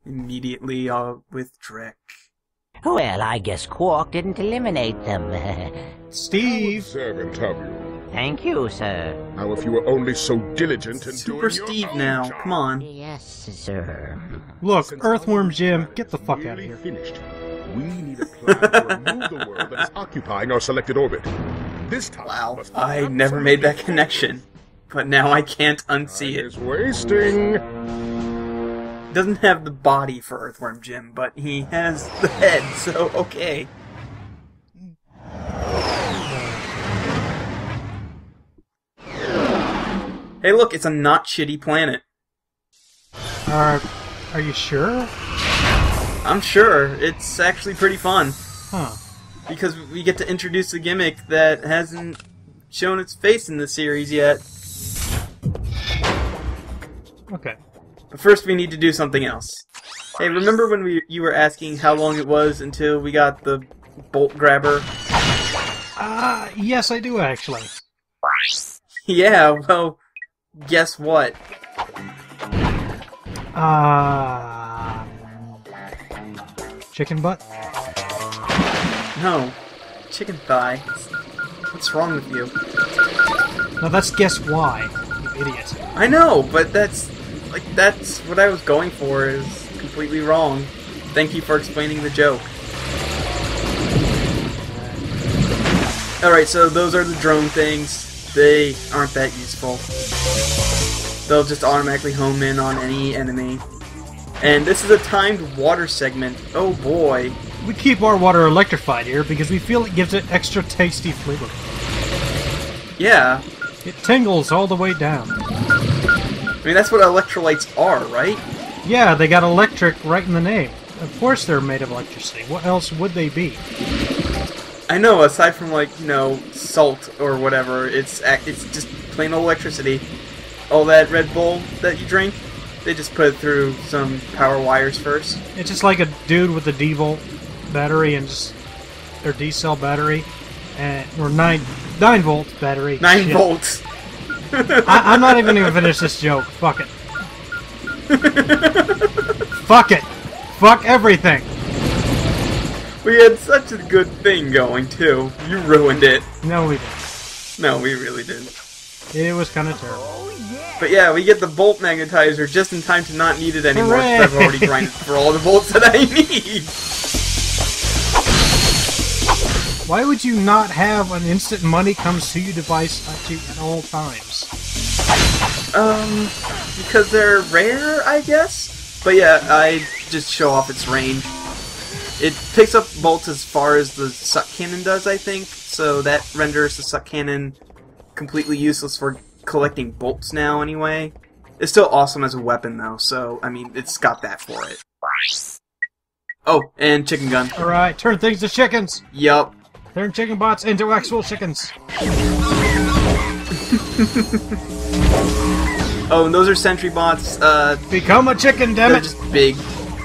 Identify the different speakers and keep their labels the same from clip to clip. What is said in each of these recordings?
Speaker 1: Immediately with Drek.
Speaker 2: Well, I guess Quark didn't eliminate them.
Speaker 3: Steve!
Speaker 4: Servant have you?
Speaker 2: Thank you, sir.
Speaker 4: Now, if you were only so diligent in
Speaker 1: Super
Speaker 4: doing
Speaker 1: Steve
Speaker 4: your own
Speaker 1: now,
Speaker 4: job.
Speaker 1: come on.
Speaker 2: Yes, sir.
Speaker 3: Look, Earthworm Jim, get the fuck out of
Speaker 4: Nearly
Speaker 3: here.
Speaker 4: Finished. We need a plan to remove the world that is occupying our selected orbit. This time,
Speaker 1: Wow,
Speaker 4: must be
Speaker 1: I never made that
Speaker 4: absolutely
Speaker 1: connection. But now I can't unsee
Speaker 4: Time
Speaker 1: it.
Speaker 4: is wasting.
Speaker 1: Doesn't have the body for Earthworm Jim, but he has the head, so okay. Hey look, it's a not shitty planet.
Speaker 3: Are you sure?
Speaker 1: I'm sure. It's actually pretty fun.
Speaker 3: Huh.
Speaker 1: Because we get to introduce a gimmick that hasn't shown its face in the series yet.
Speaker 3: Okay.
Speaker 1: But first we need to do something else. Hey, remember when you were asking how long it was until we got the bolt grabber?
Speaker 3: Yes, I do actually.
Speaker 1: Yeah, well, guess what?
Speaker 3: Chicken butt?
Speaker 1: No. Chicken thigh. What's wrong with you?
Speaker 3: No, that's guess why, you idiot.
Speaker 1: I know, but that's what I was going for is completely wrong. Thank you for explaining the joke. Alright, so those are the drone things. They aren't that useful. They'll just automatically home in on any enemy. And this is a timed water segment. Oh boy.
Speaker 3: We keep our water electrified here because we feel it gives it extra tasty flavor.
Speaker 1: Yeah.
Speaker 3: It tingles all the way down.
Speaker 1: I mean, that's what electrolytes are, right?
Speaker 3: Yeah, they got electric right in the name. Of course they're made of electricity. What else would they be?
Speaker 1: I know, aside from, like, you know, salt or whatever, it's just plain old electricity. All that Red Bull that you drink, they just put it through some power wires first.
Speaker 3: It's just like a dude with a D-volt battery and just... or D-cell battery. Or 9-volt battery.
Speaker 1: 9
Speaker 3: Shit.
Speaker 1: volts.
Speaker 3: I'm not even gonna finish this joke. Fuck it. Fuck it. Fuck everything.
Speaker 1: We had such a good thing going, too. You ruined it.
Speaker 3: No, we didn't.
Speaker 1: No, we really didn't.
Speaker 3: It was kind of terrible.
Speaker 1: But yeah, we get the bolt magnetizer just in time to not need it anymore.
Speaker 3: Hooray!
Speaker 1: I've already grinded for all the bolts that I need.
Speaker 3: Why would you not have an instant money comes to you device at you at all times?
Speaker 1: Because they're rare, I guess? But yeah, I just show off its range. It picks up bolts as far as the suck cannon does, I think, so that renders the suck cannon completely useless for collecting bolts now, anyway. It's still awesome as a weapon, though, so, I mean, it's got that for it. Oh, and chicken gun.
Speaker 3: Alright, turn things to chickens!
Speaker 1: Yup.
Speaker 3: Turn chicken bots into actual chickens.
Speaker 1: Oh, and those are sentry bots,
Speaker 3: Become a chicken, damn
Speaker 1: they're
Speaker 3: it!
Speaker 1: just big.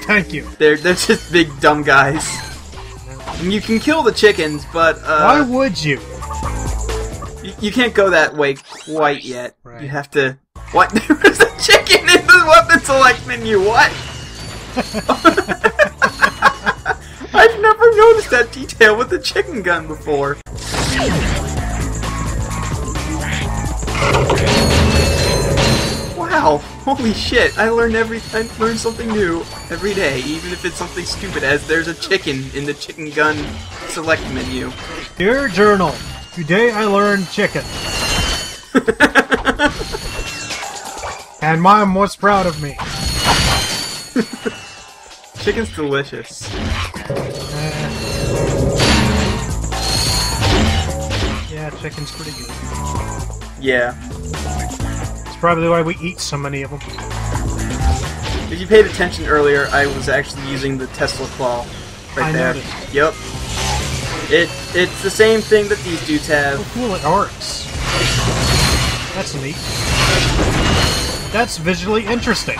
Speaker 3: Thank you.
Speaker 1: They're just big, dumb guys. And you can kill the chickens, but,
Speaker 3: Why would you?
Speaker 1: You can't go that way quite yet.
Speaker 3: Right.
Speaker 1: You have to... What? There's a chicken in the weapon select menu, what? I've never noticed that detail with the chicken gun before. Wow, holy shit, I learn something new every day, even if it's something stupid as there's a chicken in the chicken gun select menu.
Speaker 3: Dear Journal, today I learned chicken. And Mom was proud of me.
Speaker 1: Chicken's delicious.
Speaker 3: Yeah, chicken's pretty good.
Speaker 1: Yeah.
Speaker 3: It's probably why we eat so many of them.
Speaker 1: If you paid attention earlier, I was actually using the Tesla claw right
Speaker 3: I
Speaker 1: there.
Speaker 3: noticed.
Speaker 1: Yep. It's the same thing that these dudes have.
Speaker 3: Oh, cool, it arcs. That's neat. That's visually interesting.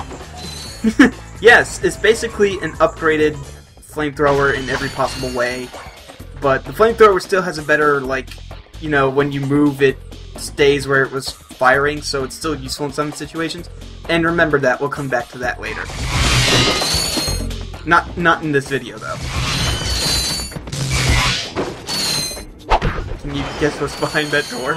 Speaker 1: Yes, it's basically an upgraded flamethrower in every possible way. But the flamethrower still has a better, like, you know, when you move it stays where it was firing, so it's still useful in some situations. And remember that, we'll come back to that later. Not in this video, though. Can you guess what's behind that door?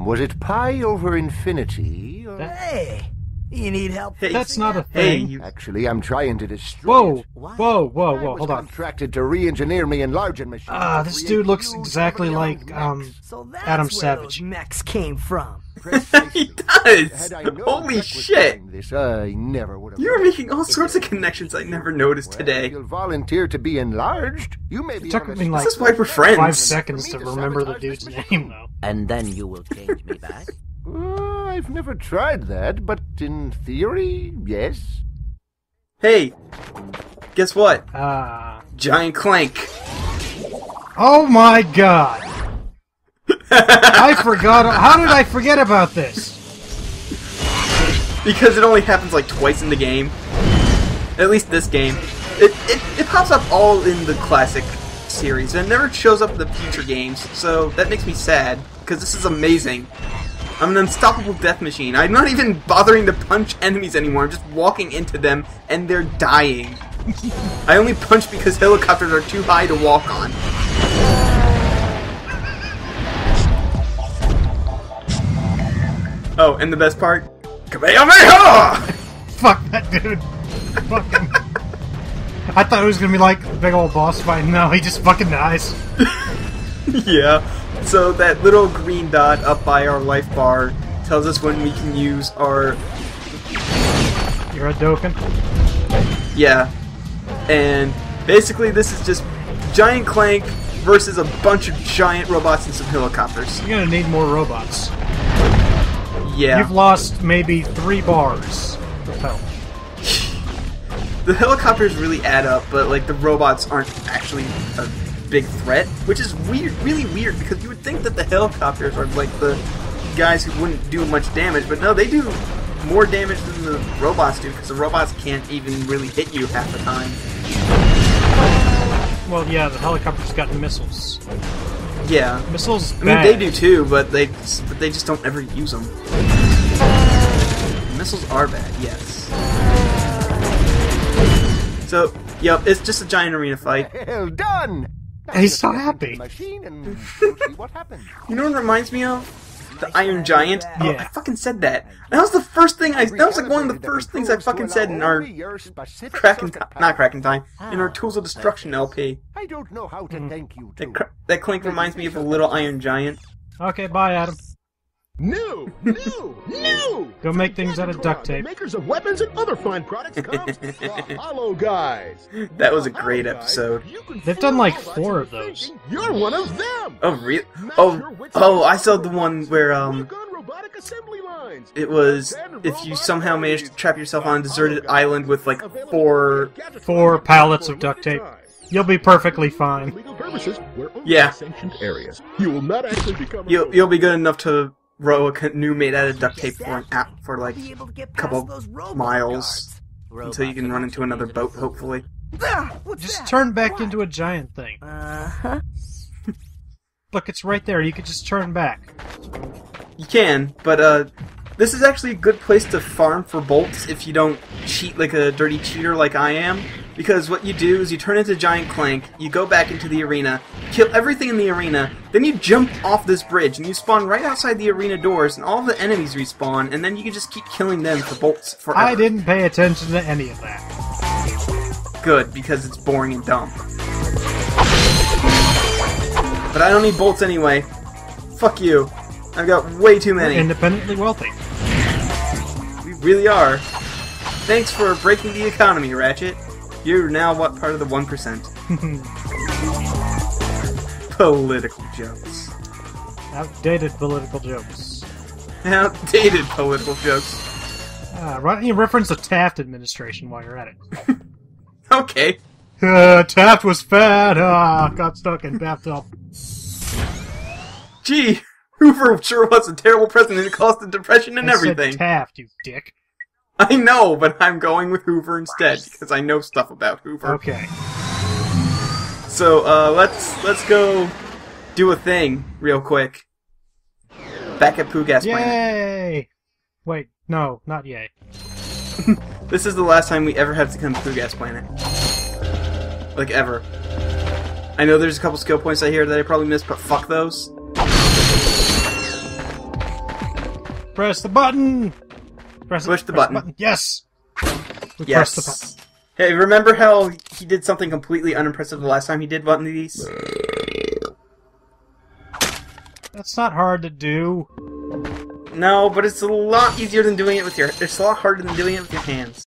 Speaker 5: Was it pi over infinity? Or...
Speaker 6: Hey, you need help?
Speaker 1: Hey,
Speaker 3: That's not a
Speaker 1: hey,
Speaker 3: thing.
Speaker 1: you...
Speaker 5: Actually, I'm trying to destroy it.
Speaker 3: Whoa, hold on.
Speaker 5: Contracted to re-engineer me enlarging machine.
Speaker 3: This dude looks exactly like,
Speaker 6: So that's
Speaker 3: Adam
Speaker 6: where
Speaker 3: Savage.
Speaker 6: those mechs came from.
Speaker 1: He does! Holy shit!
Speaker 5: This, I never would have.
Speaker 1: You were making all sorts of connections I never noticed today.
Speaker 5: You'll volunteer to be enlarged. You may be.
Speaker 3: It took me like
Speaker 1: This is why we're friends.
Speaker 3: 5 seconds to remember the dude's name, though.
Speaker 2: And then you will change me back?
Speaker 5: I've never tried that, but in theory, yes.
Speaker 1: Hey, guess what? Giant Clank.
Speaker 3: Oh my god! I forgot. How did I forget about this?
Speaker 1: Because it only happens like twice in the game. At least this game. It pops up all in the classic series, and it never shows up in the future games, so that makes me sad, because this is amazing. I'm an unstoppable death machine. I'm not even bothering to punch enemies anymore, I'm just walking into them, and they're dying. I only punch because helicopters are too high to walk on. Oh, and the best part? Kamehameha!
Speaker 3: Fuck that dude. Fuck him. I thought it was gonna be like a big old boss fight. No, he just fucking dies.
Speaker 1: Yeah. So that little green dot up by our life bar tells us when we can use our...
Speaker 3: You're a Dokkan?
Speaker 1: Yeah. And basically this is just Giant Clank versus a bunch of giant robots and some helicopters.
Speaker 3: You're gonna need more robots.
Speaker 1: Yeah.
Speaker 3: You've lost maybe 3 bars of health.
Speaker 1: The helicopters really add up, but like the robots aren't actually a big threat, which is weird, really weird, because you would think that the helicopters are like the guys who wouldn't do much damage, but no, they do more damage than the robots do, because the robots can't even really hit you half the time.
Speaker 3: Well, yeah, the helicopters got missiles.
Speaker 1: Yeah.
Speaker 3: Missiles.
Speaker 1: I mean, they do too, but they just don't ever use them. Missiles are bad, yes. So, yep, it's just a giant arena fight.
Speaker 5: Well done.
Speaker 3: He's so happy.
Speaker 5: Machine and we'll see what happens.
Speaker 1: You know what it reminds me of? The Iron Giant.
Speaker 3: Yeah.
Speaker 1: Oh, I fucking said that. That was the first thing that was like one of the first things I fucking said in our not Cracking Time, in our Tools of Destruction LP.
Speaker 5: I don't know how to thank you too.
Speaker 1: That Clank reminds me of a little Iron Giant.
Speaker 3: Okay, bye, Adam.
Speaker 4: New!
Speaker 3: Go make things out of duct tape.
Speaker 4: Makers of weapons and other fine products comes the Hollow Guys.
Speaker 1: That was a great episode.
Speaker 3: They've done like 4 of those.
Speaker 4: You're one of them.
Speaker 1: Oh, really? Oh, I saw the one where, it was if you somehow managed to trap yourself on a deserted island with like 4
Speaker 3: pallets of duct tape. You'll be perfectly fine.
Speaker 1: Yeah.
Speaker 4: Areas. You will not actually become
Speaker 1: You'll be good enough to row a canoe made out of duct tape for like a couple miles until you can run into another boat, hopefully.
Speaker 3: Just turn back into a giant thing. Look, it's right there. You could just turn back.
Speaker 1: You can, but this is actually a good place to farm for bolts if you don't cheat like a dirty cheater like I am. Because what you do is you turn into Giant Clank, you go back into the arena, kill everything in the arena, then you jump off this bridge, and you spawn right outside the arena doors, and all the enemies respawn, and then you can just keep killing them for bolts forever.
Speaker 3: I didn't pay attention to any of that.
Speaker 1: Good, because it's boring and dumb. But I don't need bolts anyway. Fuck you. I've got way too many.
Speaker 3: We're independently wealthy.
Speaker 1: We really are. Thanks for breaking the economy, Ratchet. You're now what part of the 1%? Political jokes.
Speaker 3: Outdated political jokes.
Speaker 1: Outdated political jokes.
Speaker 3: Why don't you reference the Taft administration while you're at it?
Speaker 1: Okay.
Speaker 3: Taft was fat. Got stuck in bathtub.
Speaker 1: Gee, Hoover sure was a terrible president. It caused the Depression and
Speaker 3: I
Speaker 1: everything.
Speaker 3: said Taft, you dick.
Speaker 1: I know, but I'm going with Hoover instead because I know stuff about Hoover.
Speaker 3: Okay.
Speaker 1: So let's go do a thing real quick. Back at Pooh Gas Planet.
Speaker 3: Yay! Wait, no, not yay.
Speaker 1: This is the last time we ever have to come to Pooh Gas Planet. Like, ever. I know there's a couple skill points I hear that I probably missed, but fuck those.
Speaker 3: Press the button!
Speaker 1: Push the button.
Speaker 3: Yes! We
Speaker 1: Yes.
Speaker 3: pressed the button.
Speaker 1: Hey, remember how he did something completely unimpressive the last time he did one of these?
Speaker 3: That's not hard to do.
Speaker 1: No, but it's a lot easier than doing it with your... It's a lot harder than doing it with your hands.